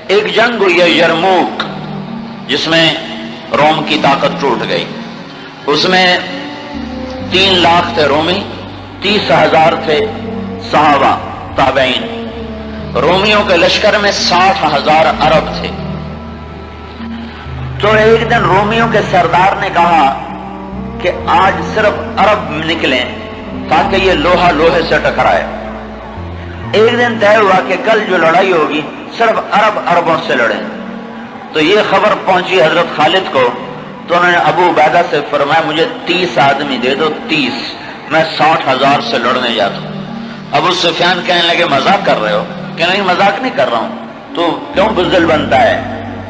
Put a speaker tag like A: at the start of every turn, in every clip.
A: ایک جنگ ہوئی ہے یرموک، جس میں روم کی طاقت ٹوٹ گئی. اس میں 3 لاکھ تھے رومی، 30,000 تھے صحابہ تابعین. رومیوں کے لشکر میں 60,000 عرب تھے. تو ایک دن رومیوں کے سردار نے کہا کہ آج صرف عرب نکلیں تاکہ یہ لوہا لوہے سے ٹکرائے. ایک دن طے ہوا کہ کل جو لڑائی ہوگی صرف عربوں سے لڑیں. تو یہ خبر پہنچی حضرت خالد کو، تو انہوں نے ابو عبیدہ سے فرمایا مجھے 30 آدمی دے دو، 30، میں 60,000 سے لڑنے جاتا ہوں. ابو سفیان کہنے لگے مذاق کر رہے ہو؟ کہ نہیں مذاق نہیں کر رہا ہوں. تو کیوں بزدل بنتا ہے؟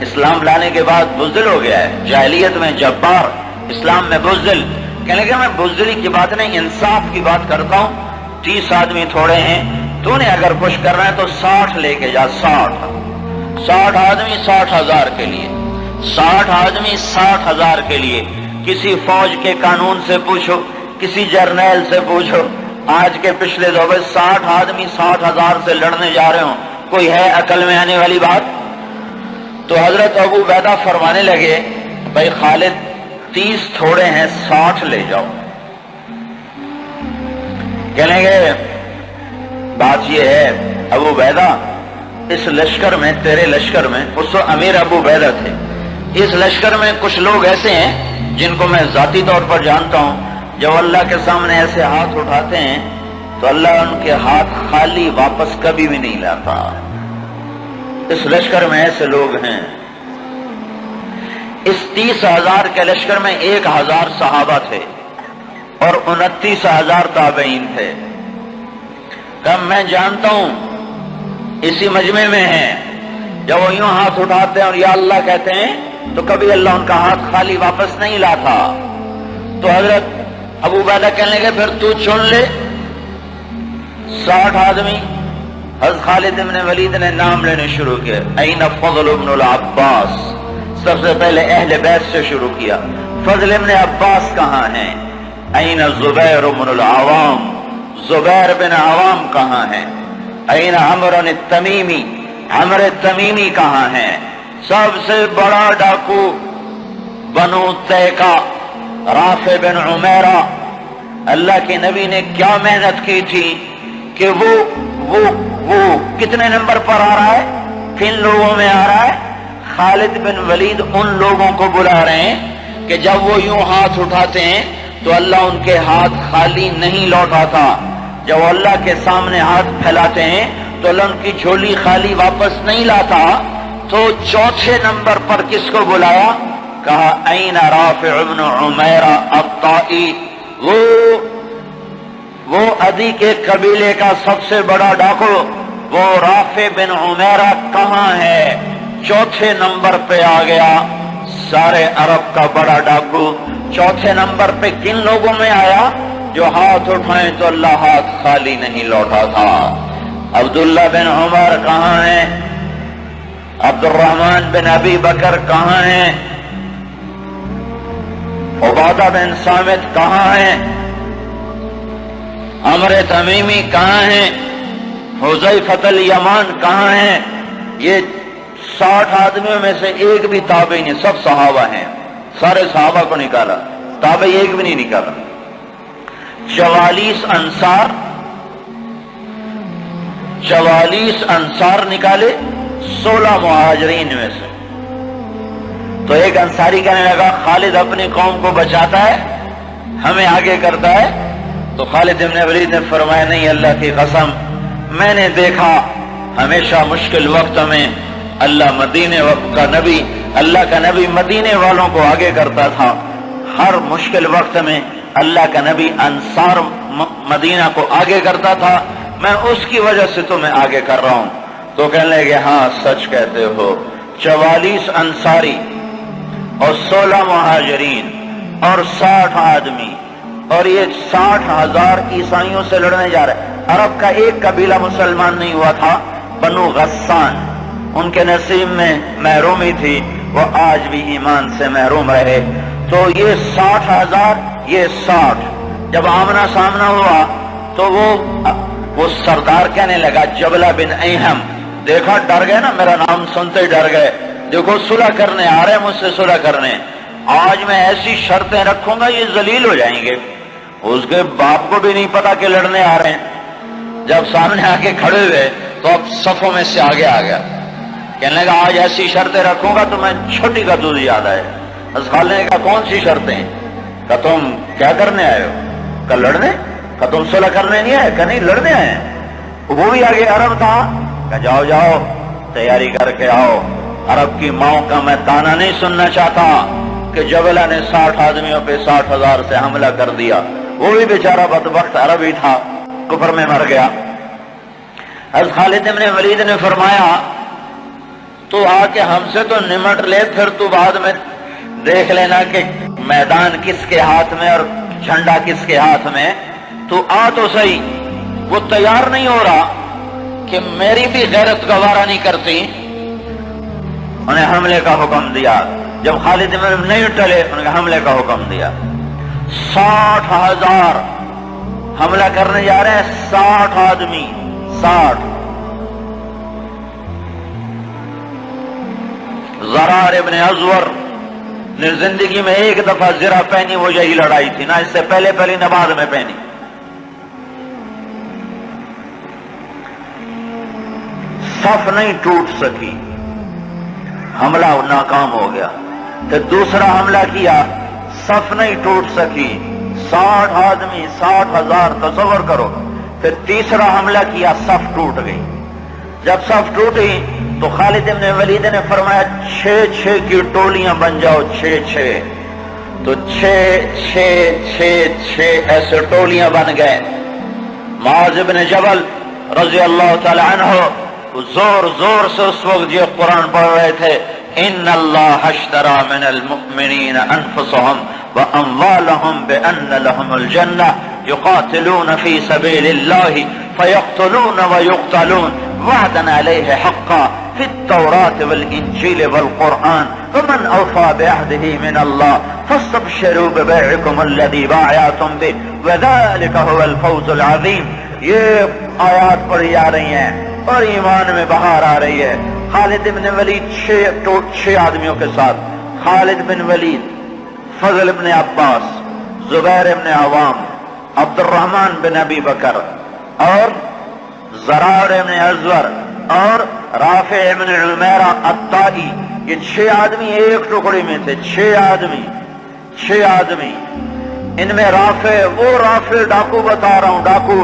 A: اسلام لانے کے بعد بزدل ہو گیا ہے، جاہلیت میں جبار، اسلام میں بزدل. کہنے لگے میں بزدلی کی بات نہیں، انصاف کی بات کرتا ہوں. 30 آدمی تھوڑے ہیں، تو نے اگر کچھ کر رہا ہے تو 60 لے کے جا. 60 آدمی 60,000 کے لیے، 60 آدمی 60,000 کے لیے. کسی فوج کے قانون سے پوچھو، کسی جرنیل سے پوچھو، آج کے پچھلے دور میں 60 آدمی 60,000 سے لڑنے جا رہے ہوں، کوئی ہے عقل میں آنے والی بات؟ تو حضرت ابو عبیدہ فرمانے لگے بھائی خالد 30 تھوڑے ہیں، 60 لے جاؤ. کہنے گے بات یہ ہے ابو عبیدہ، اس لشکر میں، تیرے لشکر میں، اس وقت امیر ابو عبیدہ تھے، اس لشکر میں کچھ لوگ ایسے ہیں جن کو میں ذاتی طور پر جانتا ہوں، جب اللہ کے سامنے ایسے ہاتھ اٹھاتے ہیں تو اللہ ان کے ہاتھ خالی واپس کبھی بھی نہیں لاتا. اس لشکر میں ایسے لوگ ہیں. اس 30,000 کے لشکر میں 1,000 صحابہ تھے اور 29,000 تابعین تھے. تب میں جانتا ہوں اسی مجمع میں ہیں، جب وہ یوں ہاتھ اٹھاتے ہیں اور یا اللہ کہتے ہیں تو کبھی اللہ ان کا ہاتھ خالی واپس نہیں لاتا. تو حضرت ابو عبیدہ کہنے لگے پھر تو چن لے 60 آدمی. حضرت خالد بن ولید نے نام لینے شروع کیا. این فضل بن العباس، سب سے پہلے اہل بیت سے شروع کیا. فضل بن عباس کہاں ہیں؟ این زبیر بن العوام، زبیر بن عوام کہاں ہیں؟ این عمر التمیمی، عمر التمیمی کہاں ہیں؟ سب سے بڑا ڈاکو بنو تیکا، رافع بن عمیرہ. اللہ کے نبی نے کیا محنت کی تھی کہ وہ کتنے نمبر پر آ رہا ہے، کن لوگوں میں آ رہا ہے؟ خالد بن ولید ان لوگوں کو بلا رہے ہیں کہ جب وہ یوں ہاتھ اٹھاتے ہیں تو اللہ ان کے ہاتھ خالی نہیں لوٹاتا. جب اللہ کے سامنے ہاتھ پھیلاتے ہیں تو اللہ ان کی جھولی خالی واپس نہیں لاتا. تو چوتھے نمبر پر کس کو بلایا؟ کہا این رافع بن عمیرہ الطائی، وہ عدی کے قبیلے کا سب سے بڑا ڈاکو، وہ رافع بن عمیرہ کہاں ہے؟ چوتھے نمبر پہ آ گیا. سارے عرب کا بڑا ڈاکو چوتھے نمبر پہ کن لوگوں میں آیا؟ جو ہاتھ اٹھائیں تو اللہ ہاتھ خالی نہیں لوٹا تھا. عبداللہ بن عمر کہاں ہیں؟ عبد الرحمن بن ابی بکر کہاں ہیں؟ عبادہ بن صامت کہاں ہیں؟ عمر تمیمی کہاں ہیں؟ حذیفہ الیمان کہاں ہیں؟ یہ 60 آدمیوں میں سے ایک بھی تابعی نہیں، سب صحابہ ہیں. سارے صحابہ کو نکالا، تابعی ایک بھی نہیں نکالا. 44 انصار نکالے 16 مہاجرین میں سے. تو ایک انصاری کہنے لگا خالد اپنی قوم کو بچاتا ہے، ہمیں آگے کرتا ہے. تو خالد بن ولید نے فرمایا نہیں، اللہ کی قسم میں نے دیکھا ہمیشہ مشکل وقت میں اللہ کا نبی مدینے والوں کو آگے کرتا تھا. ہر مشکل وقت میں اللہ کا نبی انصار مدینہ کو آگے کرتا تھا. میں اس کی وجہ سے تمہیں آگے کر رہا ہوں. تو کہنے لگے ہاں سچ کہتے ہو. 44 انصاری اور 16 مہاجرین اور 60 آدمی، اور یہ 60,000 عیسائیوں سے لڑنے جا رہے. عرب کا ایک قبیلہ مسلمان نہیں ہوا تھا، بنو غسان، ان کے نصیب میں محرومی تھی، وہ آج بھی ایمان سے محروم رہے. تو یہ 60,000، یہ 60. جب آمنا سامنا ہوا تو وہ سردار کہنے لگا، جبلہ بن ایہم دیکھا ڈر گئے نا، میرا نام سنتے ہی ڈر گئے، دیکھو صلح کرنے آ رہے ہیں مجھ سے صلح کرنے، آج میں ایسی شرطیں رکھوں گا یہ ذلیل ہو جائیں گے۔ اس کے باپ کو بھی نہیں پتا کہ لڑنے آ رہے ہیں، جب سامنے آ کے کھڑے ہوئے تو اب صفوں میں سے آگے آ گیا، کہنے لگا آج ایسی شرطیں رکھوں گا تو میں چھوٹی کا دودھ یاد آئے۔ خالد نے کہا کون سی شرطیں؟ کہ تم کیا کرنے آئے ہو؟ کہ لڑنے؟ کہ تم صلح کرنے نہیں آئے؟ کہ نہیں لڑنے آئے ہیں۔ وہ بھی آگے عرب تھا، کہ جاؤ جاؤ تیاری کر کے آؤ، عرب کی ماؤں کا میں تانا نہیں سننا چاہتا کہ جبلہ نے 60 آدمیوں پہ 60,000 سے حملہ کر دیا، وہ بھی بیچارہ بدبخت عرب ہی تھا، کفر میں مر گیا۔ حضرت خالد بن ولید نے فرمایا تو آ کے ہم سے تو نمٹ لے، پھر تو بعد میں دیکھ لینا کہ میدان کس کے ہاتھ میں اور جھنڈا کس کے ہاتھ میں، تو آ تو صحیح۔ وہ تیار نہیں ہو رہا کہ میری بھی غیرت گوارا نہیں کرتی، انہیں حملے کا حکم دیا۔ جب خالد بن نہیں ٹلے انہیں حملے کا حکم دیا۔ 60,000 حملہ کرنے جا رہے ہیں، 60 آدمی، 60۔ زرار ابن ازور نے زندگی میں ایک دفعہ زرہ پہنی، وہ یہی لڑائی تھی، نہ اس سے پہلے نہ بعد میں پہنی۔ صف نہیں ٹوٹ سکی، حملہ ناکام ہو گیا۔ پھر دوسرا حملہ کیا، صف نہیں ٹوٹ سکی، 60 آدمی، 60,000، تصور کرو۔ پھر تیسرا حملہ کیا، صف ٹوٹ گئی۔ جب صف ٹوٹی تو خالد بن ولید نے فرمایا 6 کی ٹولیاں بن جاؤ، 6 تو 6 ایسے ٹولیاں بن گئے۔ معاذ بن جبل رضی اللہ تعالی عنہ زور زور سے اس وقت یہ قرآن پڑھ رہے تھے، ان اللہ اشترى من المؤمنین انفسهم واموالهم بان لهم الجنہ یقاتلون فی سبیل اللہ فیقتلون ویقتلون وعدا علیہ حقا فی التوراة والانجیل والقرآن ومن اوفى بعهده من اللہ فاستبشروا ببیعکم الذی بايعتم به وذلك هو الفوز العظیم۔ یہ آیات پڑھی جا رہی ہیں اور ایمان میں بہار آ رہی ہے۔ خالد بن ولید 6 آدمیوں کے ساتھ، خالد بن ولید، فضل بن عباس، زبیر بن عوام، عبد الرحمن بن ابی بکر اور زرار بن ازور اور رافع بن عمیرہ الطائی، یہ 6 آدمی ایک ٹکڑی میں تھے۔ 6 آدمی، ان میں رافع، وہ رافع ڈاکو بتا رہا ہوں، ڈاکو،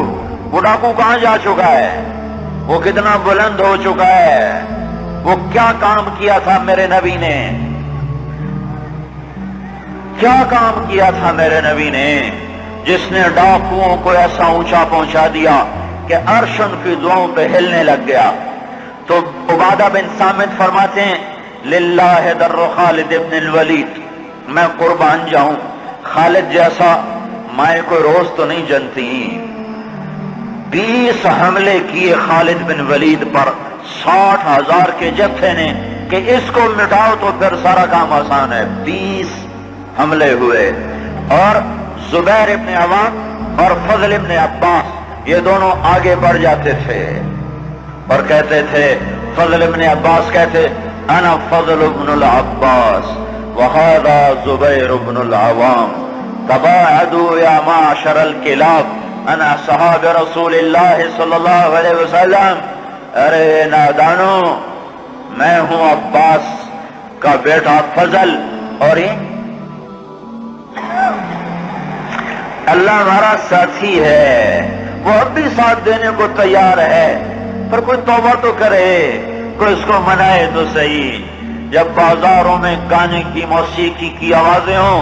A: وہ ڈاکو کہاں جا چکا ہے، وہ کتنا بلند ہو چکا ہے، وہ کیا کام کیا تھا میرے نبی نے، کیا کام کیا تھا میرے نبی نے، جس نے ڈاکوؤں کو ایسا اونچا پہنچا دیا کہ عرش ان کی دعاؤں پہ ہلنے لگ گیا۔ تو عبادہ بن صامت فرماتے ہیں للہ در خالد ابن الولید، میں قربان جاؤں، خالد جیسا میں کوئی روز تو نہیں جنتی۔ 20 حملے کیے خالد بن ولید پر 60,000 کے جتھے نے کہ اس کو مٹاؤ تو پھر سارا کام آسان ہے۔ 20 حملے ہوئے، اور زبیر ابن عوام اور فضل ابن عباس یہ دونوں آگے بڑھ جاتے تھے اور کہتے تھے، فضل ابن عباس کہتے انا فضل ابن العباس وہذا زبیر ابن العوام تباعدوا یا معشر الکلاب انا صحاب رسول اللہ صلی اللہ علیہ وسلم۔ ارے نادانو، میں ہوں عباس کا بیٹا فضل، اور یہ اللہ ہمارا ساتھی ہے، وہ اب بھی ساتھ دینے کو تیار ہے، پر کوئی توبہ تو کرے، کوئی اس کو منائے تو صحیح۔ جب بازاروں میں گانے کی، موسیقی کی آوازیں ہوں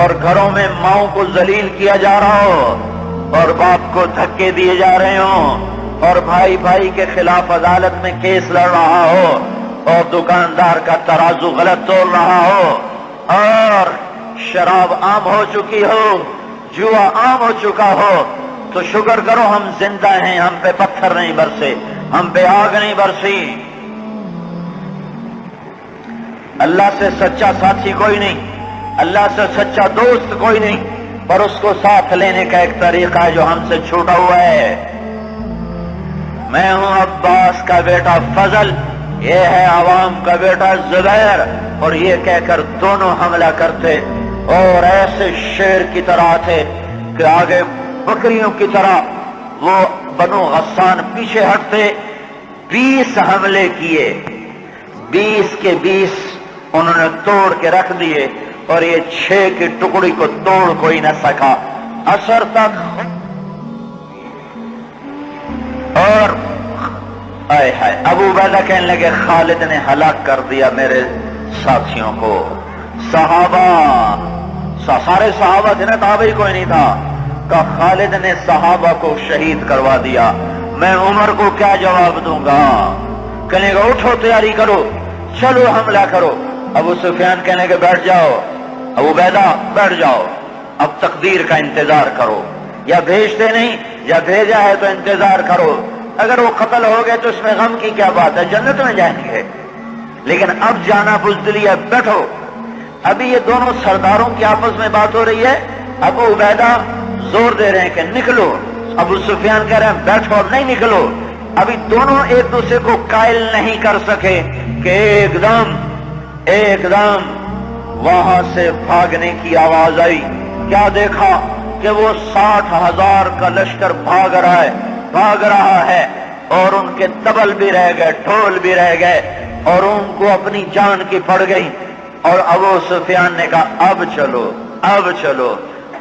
A: اور گھروں میں ماؤں کو ذلیل کیا جا رہا ہو اور باپ کو دھکے دیے جا رہے ہوں اور بھائی بھائی کے خلاف عدالت میں کیس لڑ رہا ہو اور دکاندار کا ترازو غلط تول رہا ہو اور شراب عام ہو چکی ہو، جوا عام ہو چکا ہو، تو شکر کرو ہم زندہ ہیں، ہم پہ پتھر نہیں برسے، ہم پہ آگ نہیں برسی۔ اللہ سے سچا ساتھی کوئی نہیں، اللہ سے سچا دوست کوئی نہیں، پر اس کو ساتھ لینے کا ایک طریقہ ہے جو ہم سے چھوٹا ہوا ہے۔ میں ہوں عباس کا بیٹا فضل، یہ ہے عوام کا بیٹا زبیر، اور یہ کہہ کر دونوں حملہ کرتے اور ایسے شیر کی طرح تھے کہ آگے بکریوں کی طرح وہ بنو غسان پیچھے ہٹتے۔ 20 حملے کیے، 20 کے 20 انہوں نے توڑ کے رکھ دیے، اور یہ 6 کی ٹکڑی کو توڑ کوئی نہ سکا عصر تک۔ اور آئے ہائے ابو عبیدہ کہنے لگے خالد نے ہلاک کر دیا میرے ساتھیوں کو۔ صحابہ سارے صحابہ تھے نا، تابعی کوئی نہیں تھا، کہ خالد نے صحابہ کو شہید کروا دیا، میں عمر کو کیا جواب دوں گا؟ کہنے گا اٹھو تیاری کرو، چلو حملہ کرو۔ ابو سفیان کہنے کے بیٹھ جاؤ، ابو عبیدہ بیٹھ جاؤ، اب تقدیر کا انتظار کرو، یا بھیجتے نہیں یا بھیجا ہے تو انتظار کرو، اگر وہ قتل ہو گئے تو اس میں غم کی کیا بات ہے، جنت میں جائیں گے، لیکن اب جانا بزدلی ہے، بیٹھو۔ ابھی یہ دونوں سرداروں کی آپس میں بات ہو رہی ہے، ابو عبیدہ زور دے رہے ہیں کہ نکلو، ابو سفیان کہہ رہے ہیں بیٹھو اور نہیں نکلو۔ ابھی دونوں ایک دوسرے کو قائل نہیں کر سکے کہ ایک دم وہاں سے بھاگنے کی آواز آئی۔ کیا دیکھا کہ وہ 60,000 کا لشکر بھاگ رہا ہے، اور ان کے طبل بھی رہ گئے، ڈھول بھی رہ گئے، اور ان کو اپنی جان کی پڑ گئی۔ اور ابو سفیان نے کہا اب چلو، اب چلو۔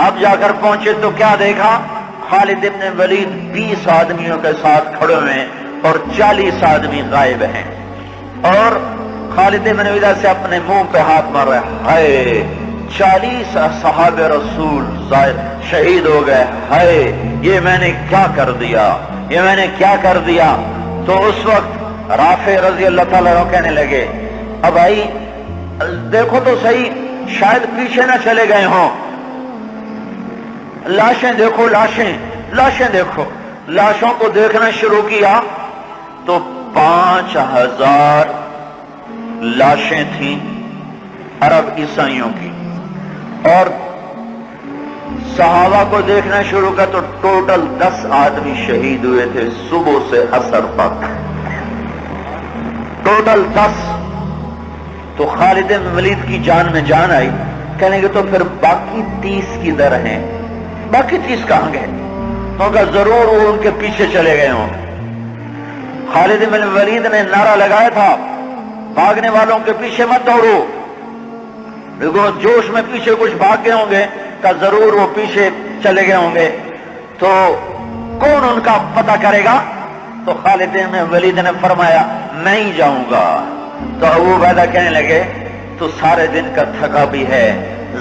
A: اب جا کر پہنچے تو کیا دیکھا؟ خالد بن ولید 20 آدمیوں کے ساتھ کھڑے ہوئے ہیں اور 40 آدمی غائب ہیں، اور خالد بن ولید سے اپنے منہ پہ ہاتھ مار رہے ہیں، ہائے 40 اصحاب رسول شہید ہو گئے، ہائے یہ میں نے کیا کر دیا، یہ میں نے کیا کر دیا۔ تو اس وقت رافع رضی اللہ تعالیٰ عنہ کہنے لگے اب بھائی دیکھو تو صحیح، شاید پیچھے نہ چلے گئے ہوں، لاشیں دیکھو، لاشیں دیکھو۔ لاشوں کو دیکھنا شروع کیا تو 5,000 لاشیں تھیں عرب عیسائیوں کی، اور صحابہ کو دیکھنا شروع کیا تو ٹوٹل 10 آدمی شہید ہوئے تھے صبح سے عصر تک، ٹوٹل 10۔ تو خالد بن ولید کی جان میں جان آئی، کہنے کہ تو پھر باقی 30 کدھر ہیں، باقی 30 کہاں گئے؟ تو کہا ضرور وہ ان کے پیچھے چلے گئے ہوں۔ خالد بن ولید نے نعرہ لگایا تھا بھاگنے والوں کے پیچھے مت دوڑو، دیکھو جوش میں پیچھے کچھ بھاگ گئے ہوں گے، کہ ضرور وہ پیچھے چلے گئے ہوں گے، تو کون ان کا پتہ کرے گا؟ تو خالد بن ولید نے فرمایا میں ہی جاؤں گا۔ تو ابو عبیدہ کہنے لگے تو سارے دن کا تھکا بھی ہے،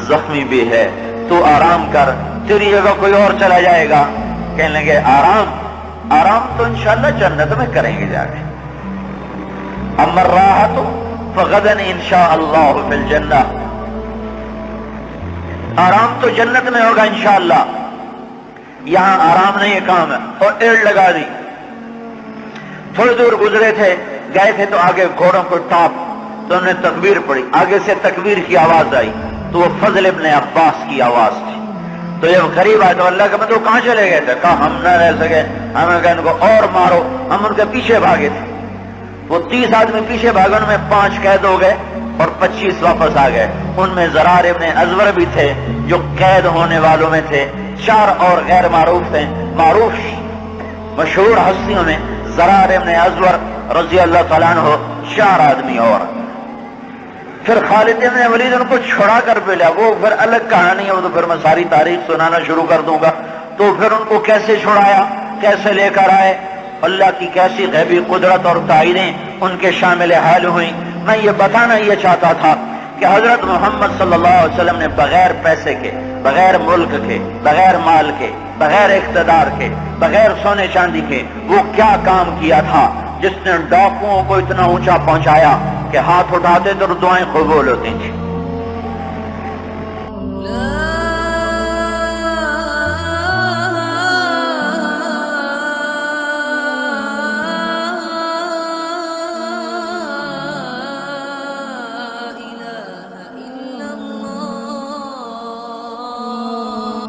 A: زخمی بھی ہے، تو آرام کر، تیری جگہ کوئی اور چلا جائے گا۔ کہنے لگے آرام تو انشاءاللہ جنت میں کریں گے جا کے، اما الراحۃ فغدا انشاءاللہ فی الجنہ، آرام تو جنت میں ہوگا انشاءاللہ، یہاں آرام نہیں ہے کام ہے۔ اور ایڑ لگا دی، تھوڑی دور گزرے تھے، گئے تھے تو آگے گھوڑوں کو ٹاپ، تو انہوں نے تکبیر پڑھی، آگے سے تکبیر کی آواز آئی تو وہ فضل ابن عباس کی آواز تھی۔ تو جب قریب آئے تو اللہ کے بندے کہاں چلے گئے تھے؟ کہا ہم نہ رہ سکے، ہمیں کہا ان کو اور مارو، ہم ان کے پیچھے بھاگے تھے۔ وہ 30 آدمی پیچھے بھاگے، ان میں 5 قید ہو گئے اور 25 واپس آ گئے۔ ان میں زرار ابن ازور بھی تھے جو قید ہونے والوں میں تھے، 4 اور غیر معروف تھے، معروف مشہور ہستیوں میں زرار ابن ازور رضی اللہ تعالیٰ عنہ، 4 آدمی اور۔ پھر خالد بن ولید ان کو چھڑا کر پہ لیا، وہ پھر الگ کہانی ہے، وہ تو پھر میں ساری تاریخ سنانا شروع کر دوں گا۔ تو پھر ان کو کیسے چھڑایا، کیسے لے کر آئے، اللہ کی کیسی غیبی قدرت اور تعینیں ان کے شامل حال ہوئیں۔ میں یہ بتانا یہ چاہتا تھا کہ حضرت محمد صلی اللہ علیہ وسلم نے بغیر پیسے کے، بغیر ملک کے، بغیر مال کے، بغیر اقتدار کے، بغیر سونے چاندی کے وہ کیا کام کیا تھا جس نے ڈاکوؤں کو اتنا اونچا پہنچایا کہ ہاتھ اٹھاتے تو دعائیں قبول ہوتی تھیں۔